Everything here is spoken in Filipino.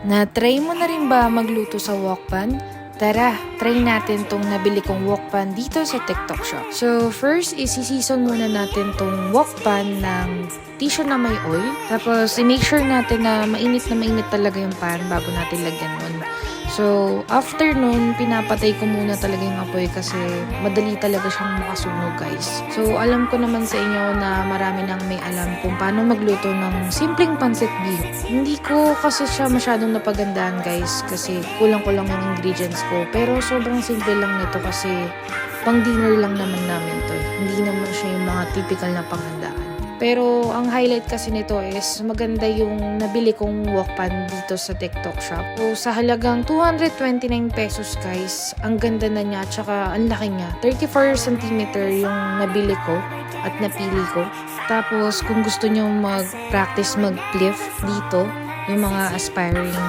Na-try mo na rin ba magluto sa wok pan? Tara, try natin tong nabili kong wok pan dito sa TikTok shop. So, first is season muna natin tong wok pan ng tissue na may oil. Tapos, i-make sure natin na mainit talaga yung pan bago natin lagyan nun. So, after nun, pinapatay ko muna talaga yung apoy kasi madali talaga siyang makasunog, guys. So, alam ko naman sa inyo na marami nang may alam kung paano magluto ng simpleng pancit bihon. Hindi ko kasi siya masyadong napagandaan, guys, kasi kulang-kulang yung ingredients ko. Pero sobrang simple lang nito kasi pang dinner lang naman namin to. Hindi naman siya yung mga typical na panghandaan. Pero ang highlight kasi nito is maganda yung nabili kong wok pan dito sa TikTok shop. So sa halagang 229 pesos, guys, ang ganda na niya at saka ang laki niya. 34 cm yung nabili ko at napili ko. Tapos kung gusto nyo mag-practice mag-plift dito, yung mga aspiring